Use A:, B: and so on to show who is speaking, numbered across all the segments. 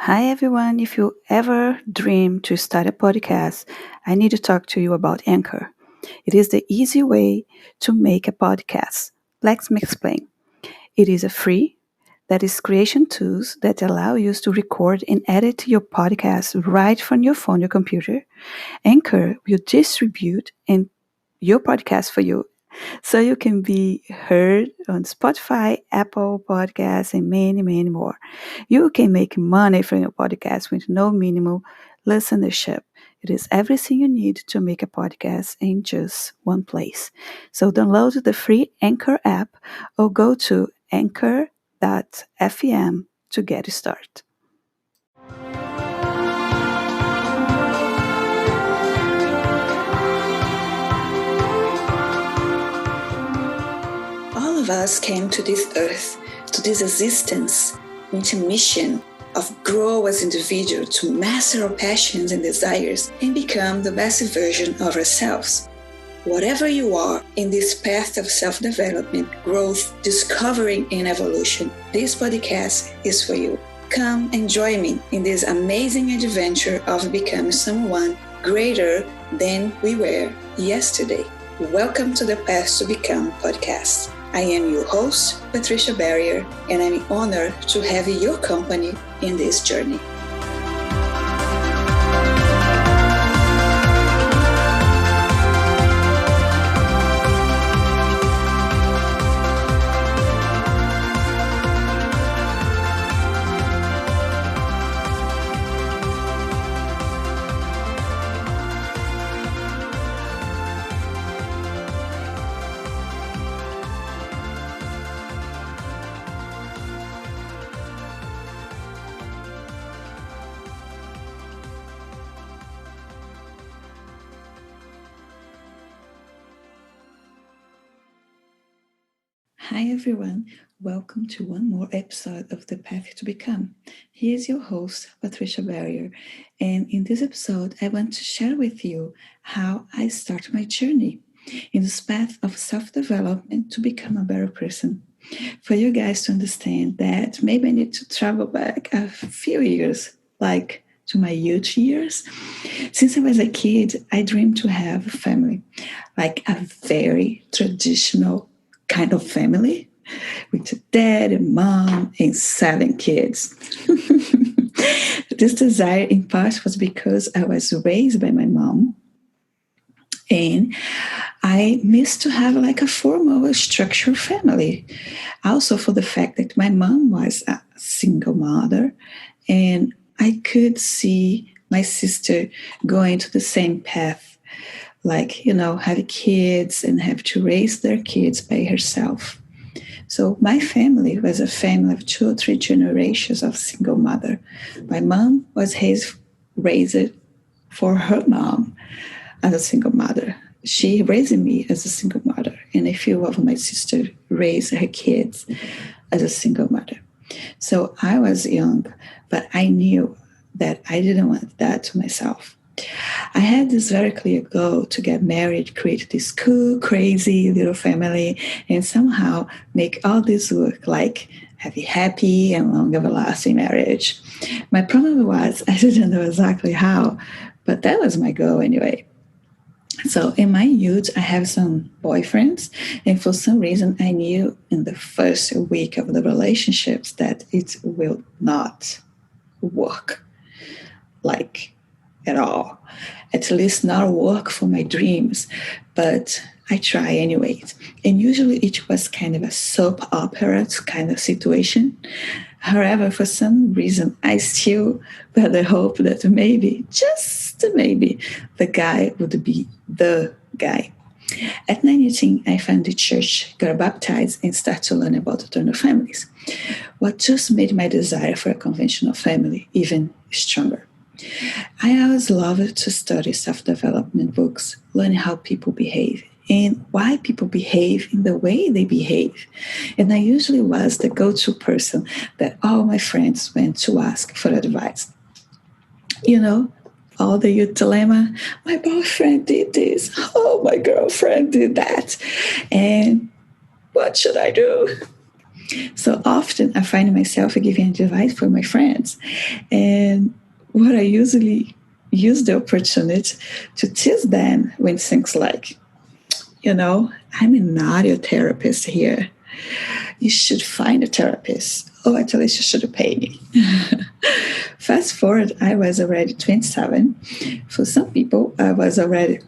A: Hi everyone. If you ever dream to start a podcast, I need to talk to you about Anchor. It is the easy way to make a podcast. Let me explain. It is a free that is creation tools that allow you to record and edit your podcast right from your phone or computer. Anchor will distribute and your podcast for you so you can be heard on Spotify, Apple Podcasts, and many, many more. You can make money from your podcast with no minimal listenership. It is everything you need to make a podcast in just one place. So download the free Anchor app or go to anchor.fm to get started. All of us came to this earth, to this existence, with a mission of grow as individuals to master our passions and desires and become the best version of ourselves. Whatever you are in this path of self-development, growth, discovering, and evolution, this podcast is for you. Come and join me in this amazing adventure of becoming someone greater than we were yesterday. Welcome to the Path to Become podcast. I am your host, Patricia, and I'm honored to have your company in this journey. Hi everyone, welcome to one more episode of The Path to Become. Here's your host, Patricia, and in this episode I want to share with you how I start my journey in this path of self-development to become a better person. For you guys to understand that maybe I need to travel back a few years, like to my youth years. Since I was a kid, I dreamed to have a family, like a very traditional kind of family with a dad and mom and 7 kids. This desire in part was because I was raised by my mom and I missed to have like a formal structured family. Also for the fact that my mom was a single mother and I could see my sister going to the same path, like, have kids and have to raise their kids by herself. So my family was a family of 2 or 3 generations of single mother. My mom was raised for her mom as a single mother. She raised me as a single mother, and a few of my sisters raised her kids as a single mother. So I was young, but I knew that I didn't want that to myself. I had this very clear goal to get married, create this cool, crazy little family, and somehow make all this work, like have a happy and long, everlasting marriage. My problem was I didn't know exactly how, but that was my goal anyway. So in my youth, I have some boyfriends, and for some reason, I knew in the first week of the relationships that it will not work, like at all. At least not work for my dreams, but I try anyways. And usually it was kind of a soap opera kind of situation. However, for some reason, I still had the hope that maybe, just maybe, the guy would be the guy. At 19, I found the church, got baptized, and started to learn about eternal families. What just made my desire for a conventional family even stronger. I always loved to study self-development books, learn how people behave, and why people behave in the way they behave. And I usually was the go-to person that all my friends went to ask for advice. All the youth dilemma, my boyfriend did this, oh, my girlfriend did that, and what should I do? So often I find myself giving advice for my friends. And what I usually use the opportunity to tease them when things like, I'm not your therapist here. You should find a therapist. Or at least you should pay me. Fast forward, I was already 27. For some people, I was already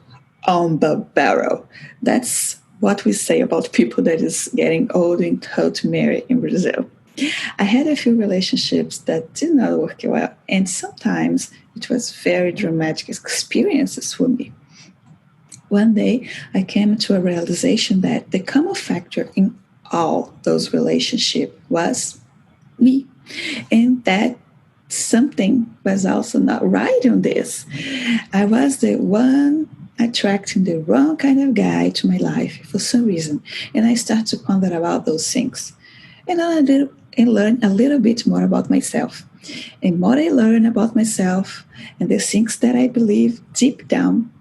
A: on the barrel. That's what we say about people that is getting old and told to marry in Brazil. I had a few relationships that did not work well, and sometimes it was very dramatic experiences for me. One day, I came to a realization that the common factor in all those relationships was me, and that something was also not right on this. I was the one attracting the wrong kind of guy to my life for some reason, and I started to ponder about those things. And I did and learn a little bit more about myself. And more I learn about myself and the things that I believe deep down,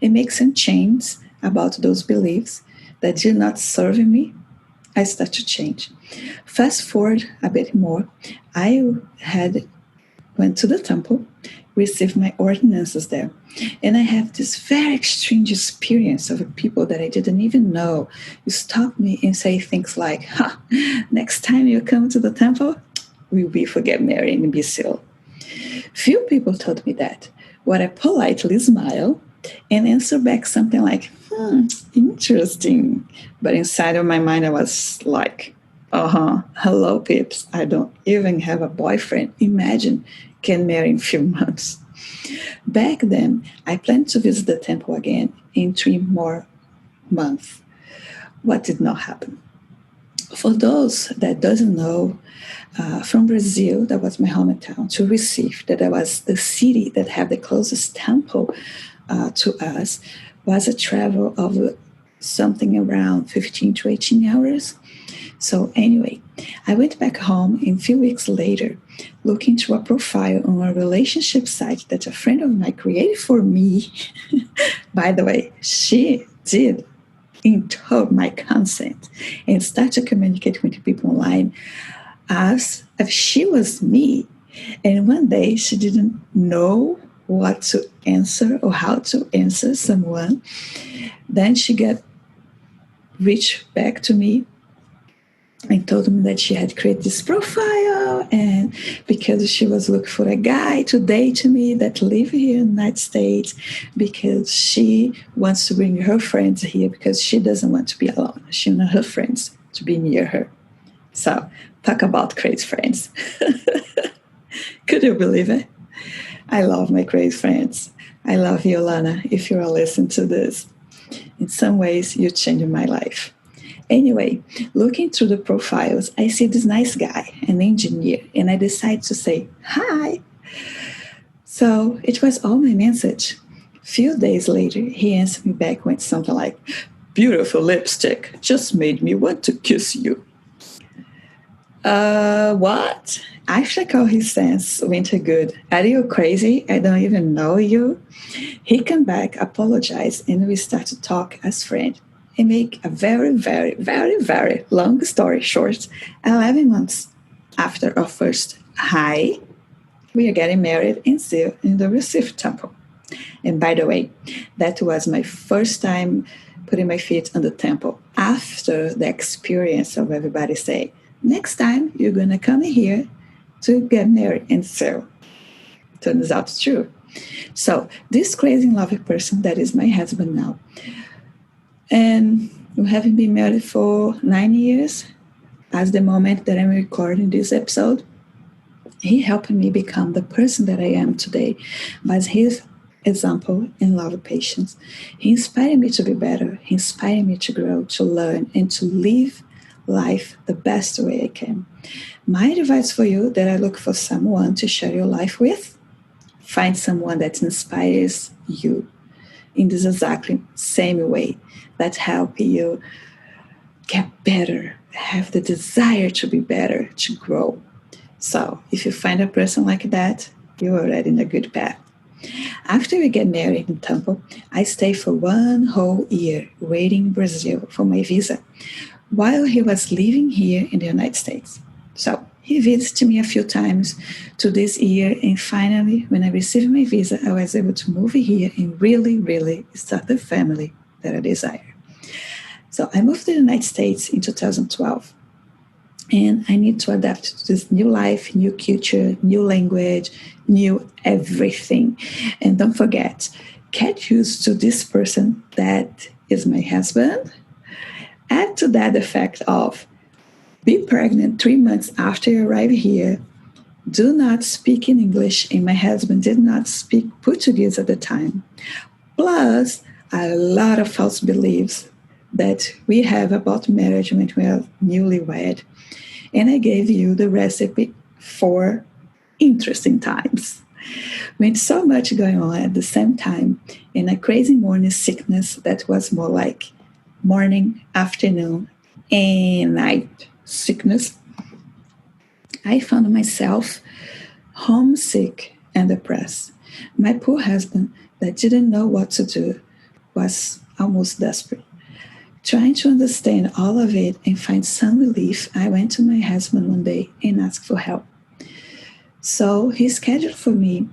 A: and make some change about those beliefs that do not serve me, I start to change. Fast forward a bit more, I had went to the temple, received my ordinances there. And I have this very strange experience of people that I didn't even know who stop me and say things like, next time you come to the temple, we will forget married and be still. Few people told me that. What I politely smile and answer back something like, interesting. But inside of my mind, I was like, hello, peeps. I don't even have a boyfriend. Imagine, can marry in a few months. Back then, I planned to visit the temple again in 3 more months. What did not happen? For those that doesn't know, from Brazil, that was my hometown, to Recife, that was the city that had the closest temple to us, was a travel of something around 15 to 18 hours. So anyway, I went back home and a few weeks later, looking through a profile on a relationship site that a friend of mine created for me. By the way, she did entail my consent and start to communicate with people online as if she was me. And one day she didn't know what to answer or how to answer someone. Then she reached back to me and told me that she had created this profile, and because she was looking for a guy to date me that live here in the United States, because she wants to bring her friends here because she doesn't want to be alone. She wants her friends to be near her. So talk about crazy friends. Could you believe it? I love my crazy friends. I love you, Lana, if you are listening to this. In some ways, you changed my life. Anyway, looking through the profiles, I see this nice guy, an engineer, and I decide to say, hi. So it was all my message. A few days later, he answered me back with something like, beautiful lipstick, just made me want to kiss you. What? I should call his sense winter good. Are you crazy? I don't even know you. He came back, apologized, and we started to talk as friends. And make a very, very, very, very long story short, 11 months after our first hi, we are getting married in the Recife temple. And by the way, that was my first time putting my feet on the temple after the experience of everybody saying, next time you're going to come here to get married. And so turns out true. So this crazy loving person that is my husband now, and we haven't been married for 9 years. As the moment that I'm recording this episode, he helped me become the person that I am today by his example and love and patience. He inspired me to be better. He inspired me to grow, to learn, and to live life the best way I can. My advice for you that I look for someone to share your life with, find someone that inspires you in this exactly same way, that help you get better, have the desire to be better, to grow. So if you find a person like that, you're already in a good path. After we get married in Tampa, I stay for 1 whole year waiting in Brazil for my visa. while he was living here in the United States. So he visited me a few times to this year, and finally, when I received my visa, I was able to move here and really, really start the family that I desire. So I moved to the United States in 2012, and I need to adapt to this new life, new culture, new language, new everything. And don't forget, get used to this person that is my husband. Add to that the fact of be pregnant 3 months after you arrive here, do not speak in English, and my husband did not speak Portuguese at the time. Plus, a lot of false beliefs that we have about marriage when we are newlywed. And I gave you the recipe for interesting times. With so much going on at the same time, in a crazy morning sickness that was more like morning, afternoon, and night sickness, I found myself homesick and depressed. My poor husband, that didn't know what to do, was almost desperate. Trying to understand all of it and find some relief, I went to my husband one day and asked for help. So he scheduled for me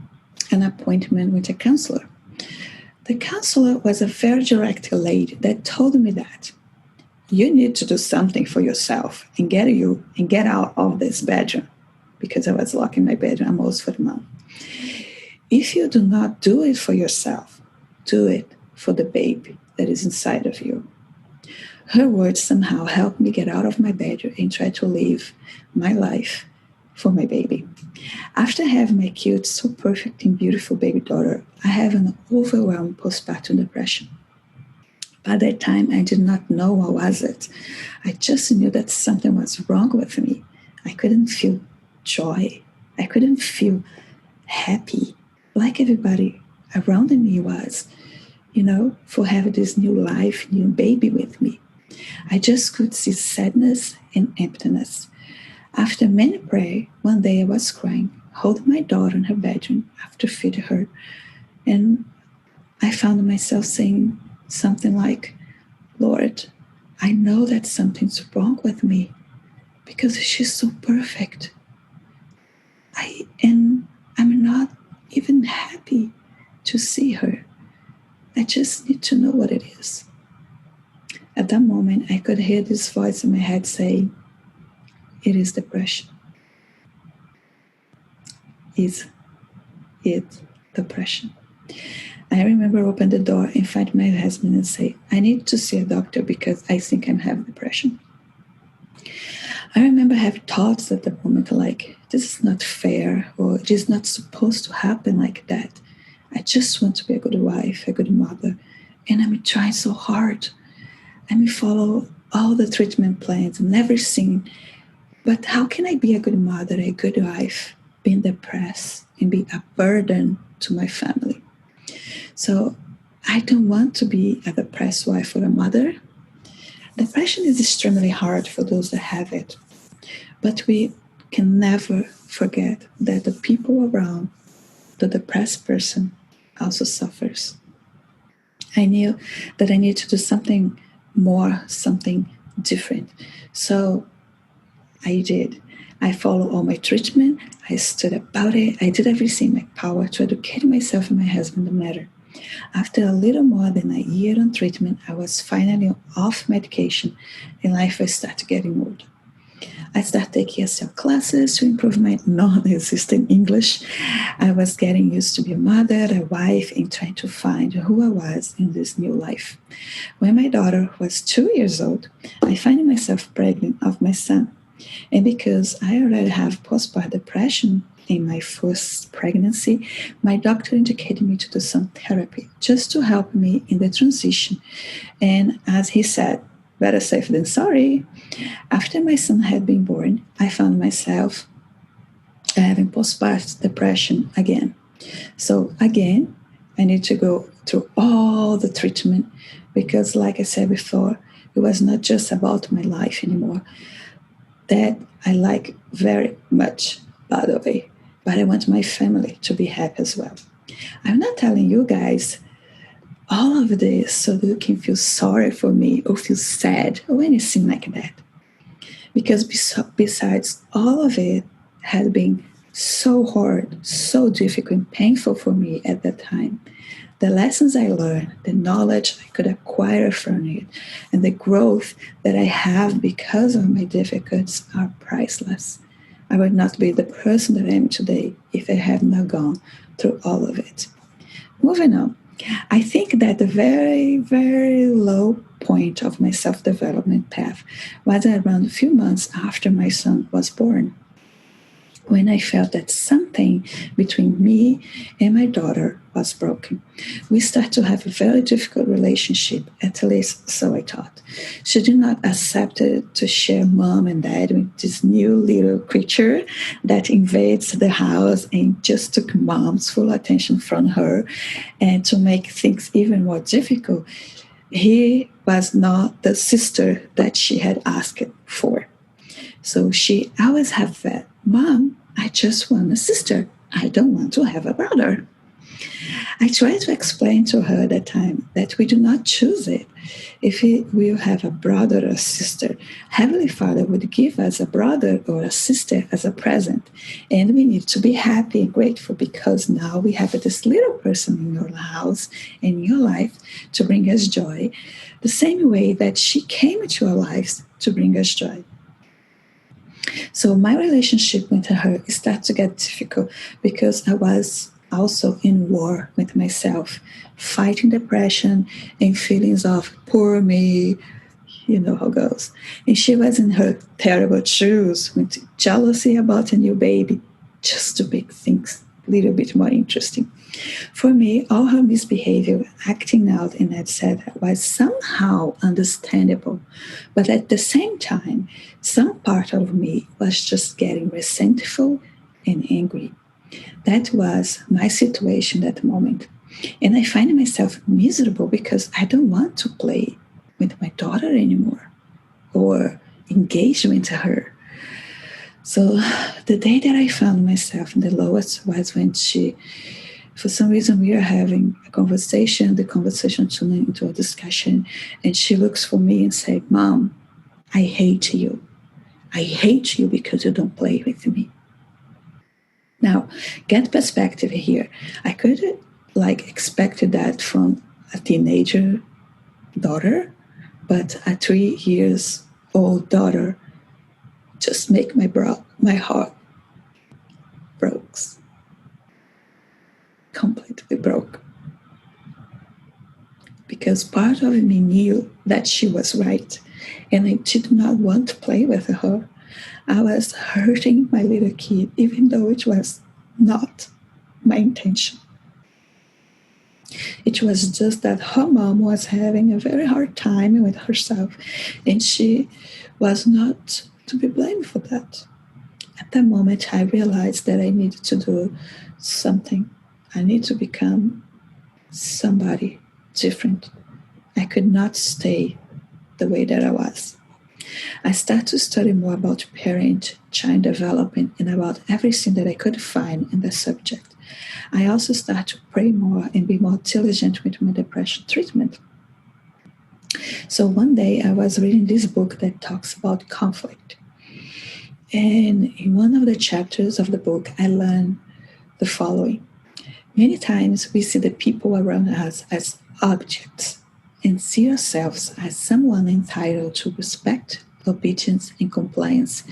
A: an appointment with a counselor. The counselor was a very direct lady that told me that you need to do something for yourself and get out of this bedroom, because I was locked in my bedroom almost for a month. If you do not do it for yourself, do it for the baby that is inside of you. Her words somehow helped me get out of my bedroom and try to live my life for my baby. After having my cute, so perfect and beautiful baby daughter, I have an overwhelming postpartum depression. By that time, I did not know what was it. I just knew that something was wrong with me. I couldn't feel joy. I couldn't feel happy like everybody around me was, for having this new life, new baby with me. I just could see sadness and emptiness. After many prayer, one day I was crying, holding my daughter in her bedroom after feeding her, and I found myself saying something like, Lord, I know that something's wrong with me because she's so perfect. And I'm not even happy to see her. I just need to know what it is. At that moment, I could hear this voice in my head saying, it is depression. Is it depression? I remember opening the door and find my husband and say, I need to see a doctor because I think I'm having depression. I remember having thoughts at the moment like, this is not fair, or it is not supposed to happen like that. I just want to be a good wife, a good mother, and I'm trying so hard. I follow all the treatment plans and everything. But how can I be a good mother, a good wife, being depressed and be a burden to my family? So I don't want to be a depressed wife or a mother. Depression is extremely hard for those that have it. But we can never forget that the people around the depressed person also suffers. I knew that I needed to do something more, something different. So I did. I followed all my treatment. I stood about it. I did everything in my power to educate myself and my husband the matter. After a little more than a year on treatment, I was finally off medication and life started getting good. I started taking ESL classes to improve my non-existent English. I was getting used to be a mother, a wife, and trying to find who I was in this new life. When my daughter was 2 years old, I found myself pregnant of my son. And because I already have postpartum depression in my first pregnancy, my doctor indicated me to do some therapy just to help me in the transition. And as he said, better safe than sorry. After my son had been born, I found myself having postpartum depression again. So again, I need to go through all the treatment because, like I said before, it was not just about my life anymore. That I like very much, by the way, but I want my family to be happy as well. I'm not telling you guys all of this so that you can feel sorry for me or feel sad or anything like that. Because besides all of it had been so hard, so difficult and painful for me at that time, the lessons I learned, the knowledge I could acquire from it, and the growth that I have because of my difficulties are priceless. I would not be the person that I am today if I had not gone through all of it. Moving on, I think that the very, very low point of my self development path was around a few months after my son was born, when I felt that something between me and my daughter was broken. We started to have a very difficult relationship, at least so I thought. She did not accept to share mom and dad with this new little creature that invades the house and just took mom's full attention from her. And to make things even more difficult, he was not the sister that she had asked for. So she always have that, Mom, I just want a sister. I don't want to have a brother. I tried to explain to her at that time that we do not choose it. If we will have a brother or a sister, Heavenly Father would give us a brother or a sister as a present. And we need to be happy and grateful because now we have this little person in your house, in your life, to bring us joy, the same way that she came into our lives to bring us joy. So my relationship with her started to get difficult because I was also in war with myself, fighting depression and feelings of poor me, you know how it goes. And she was in her terrible shoes with jealousy about a new baby, just to make things a little bit more interesting. For me, all her misbehavior, acting out, and etc., was somehow understandable. But at the same time, some part of me was just getting resentful and angry. That was my situation at the moment. And I find myself miserable because I don't want to play with my daughter anymore or engage with her. So the day that I found myself in the lowest was when for some reason, we are having a conversation, the conversation turned into a discussion, and she looks for me and said, Mom, I hate you. I hate you because you don't play with me. Now, get perspective here. I could expected that from a teenager daughter, but a 3 years old daughter just make my heart breaks. Completely broke. Because part of me knew that she was right, and I did not want to play with her. I was hurting my little kid, even though it was not my intention. It was just that her mom was having a very hard time with herself, and she was not to be blamed for that. At that moment, I realized that I needed to do something. I need to become somebody different. I could not stay the way that I was. I started to study more about parent-child development and about everything that I could find in the subject. I also started to pray more and be more diligent with my depression treatment. So one day I was reading this book that talks about conflict. And in one of the chapters of the book, I learned the following. Many times we see the people around us as objects and see ourselves as someone entitled to respect, obedience, and compliance.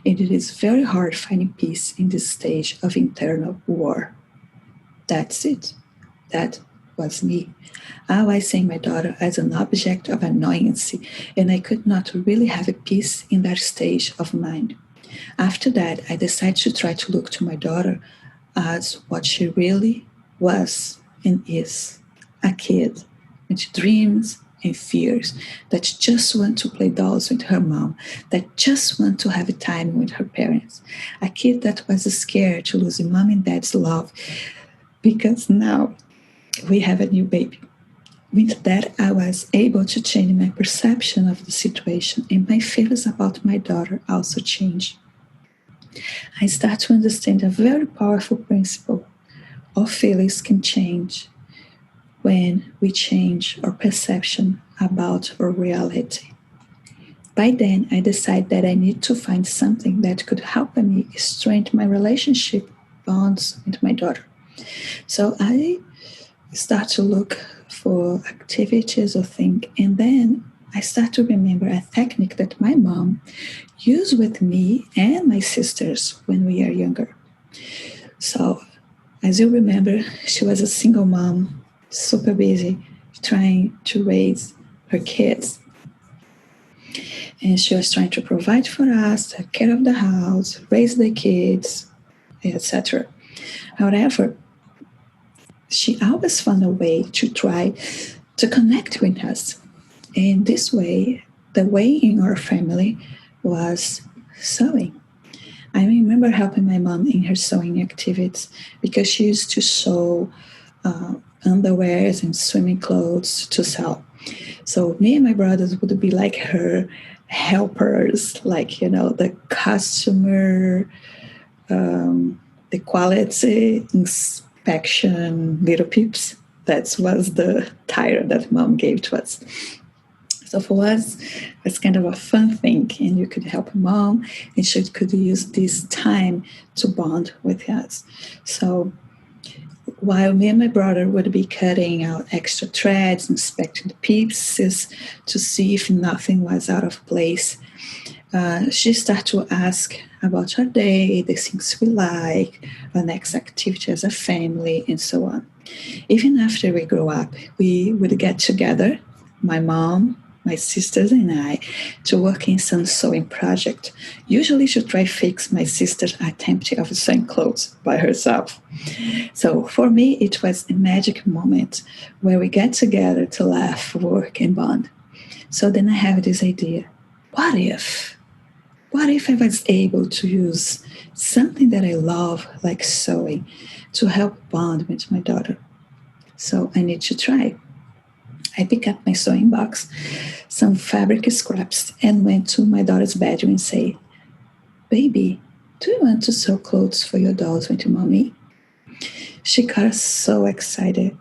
A: And it is very hard finding peace in this stage of internal war. That's it. That was me. I was seeing my daughter as an object of annoyance, and I could not really have a peace in that stage of mind. After that, I decided to try to look to my daughter as what she really was and is, a kid with dreams and fears that just want to play dolls with her mom, that just want to have time with her parents, a kid that was scared to lose mom and dad's love because now we have a new baby. With that, I was able to change my perception of the situation, and my feelings about my daughter also changed. I start to understand a very powerful principle. All feelings can change when we change our perception about our reality. By then, I decided that I need to find something that could help me strengthen my relationship bonds with my daughter. So I start to look for activities or things, and then I start to remember a technique that my mom used with me and my sisters when we are younger. So, as you remember, she was a single mom, super busy, trying to raise her kids. And she was trying to provide for us, take care of the house, raise the kids, etc. However, she always found a way to try to connect with us. And this way, the way in our family was sewing. I remember helping my mom in her sewing activities because she used to sew underwears and swimming clothes to sell. So me and my brothers would be like her helpers, like, the customer, the quality inspection little peeps. That was the title that mom gave to us. So for us, it's kind of a fun thing, and you could help mom, and she could use this time to bond with us. So while me and my brother would be cutting out extra threads, inspecting the pieces to see if nothing was out of place, she started to ask about our day, the things we like, our next activity as a family, and so on. Even after we grew up, we would get together, my mom, my sisters and I, to work in some sewing project, usually to try fix my sister's attempt of sewing clothes by herself. So for me, it was a magic moment where we get together to laugh, work, and bond. So then I have this idea. What if I was able to use something that I love, like sewing, to help bond with my daughter? So I need to try. I picked up my sewing box, some fabric scraps, and went to my daughter's bedroom and say, "Baby, do you want to sew clothes for your dolls with mommy?" She got so excited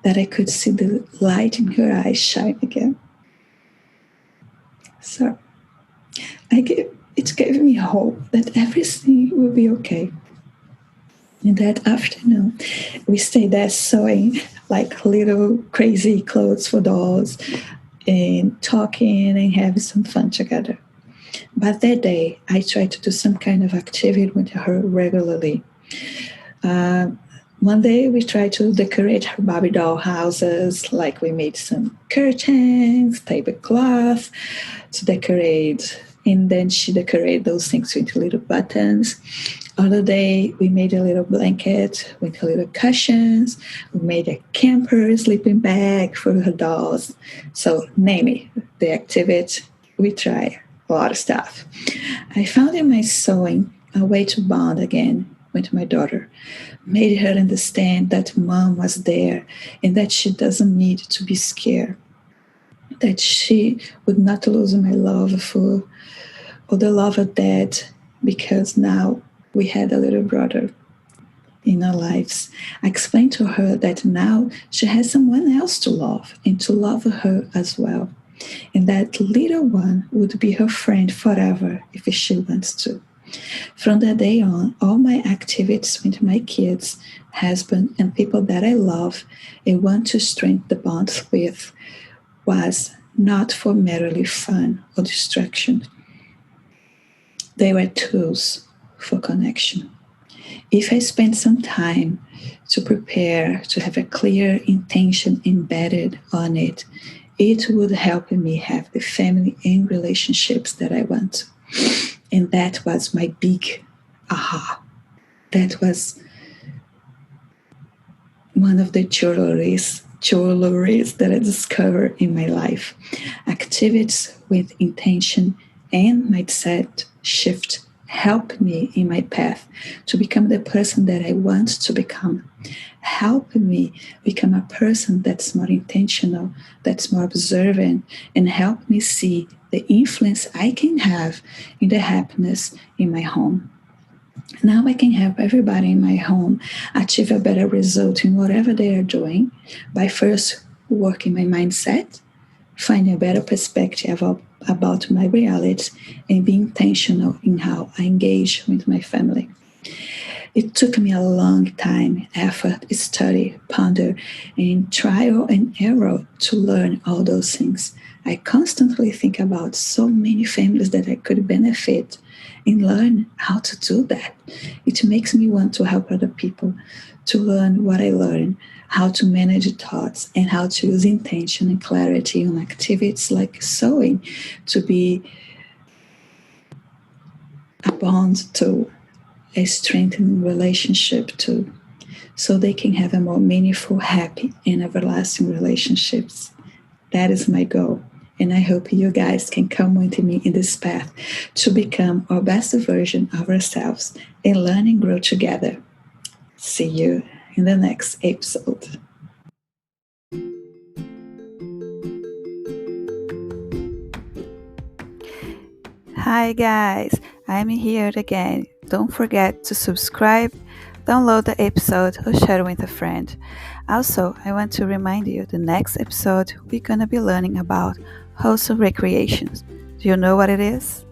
A: that I could see the light in her eyes shine again. So it gave me hope that everything will be okay. In that afternoon, we stayed there sewing like little crazy clothes for dolls and talking and having some fun together. But that day, I tried to do some kind of activity with her regularly. One day, we tried to decorate her Barbie doll houses, like we made some curtains, tablecloth to decorate, and then she decorated those things with little buttons. Other day, we made a little blanket with little cushions. We made a camper sleeping bag for her dolls. So name it, the activity, we try a lot of stuff. I found in my sewing a way to bond again with my daughter, made her understand that mom was there and that she doesn't need to be scared, that she would not lose my love for or the love of dad because now we had a little brother in our lives. I explained to her that now she has someone else to love and to love her as well. And that little one would be her friend forever if she wants to. From that day on, all my activities with my kids, husband, and people that I love and want to strengthen the bonds with was not for merely fun or distraction. They were tools for connection. If I spend some time to prepare, to have a clear intention embedded on it, it would help me have the family and relationships that I want. And that was my big aha. That was one of the jewelries that I discovered in my life. Activities with intention and mindset shift help me in my path to become the person that I want to become. Help me become a person that's more intentional, that's more observant, and help me see the influence I can have in the happiness in my home. Now I can help everybody in my home achieve a better result in whatever they are doing by first working my mindset, finding a better perspective about my reality, and being intentional in how I engage with my family. It took me a long time, effort, study, ponder, and trial and error to learn all those things. I constantly think about so many families that I could benefit and learn how to do that. It makes me want to help other people to learn what I learned, how to manage thoughts, and how to use intention and clarity on activities like sewing to be a bond to a strengthening relationship too, so they can have a more meaningful, happy, and everlasting relationships. That is my goal. And I hope you guys can come with me in this path to become our best version of ourselves and learn and grow together. See you in the next episode. Hi guys, I'm here again. Don't forget to subscribe, download the episode, or share with a friend. Also, I want to remind you the next episode we're gonna be learning about wholesome recreations. Do you know what it is?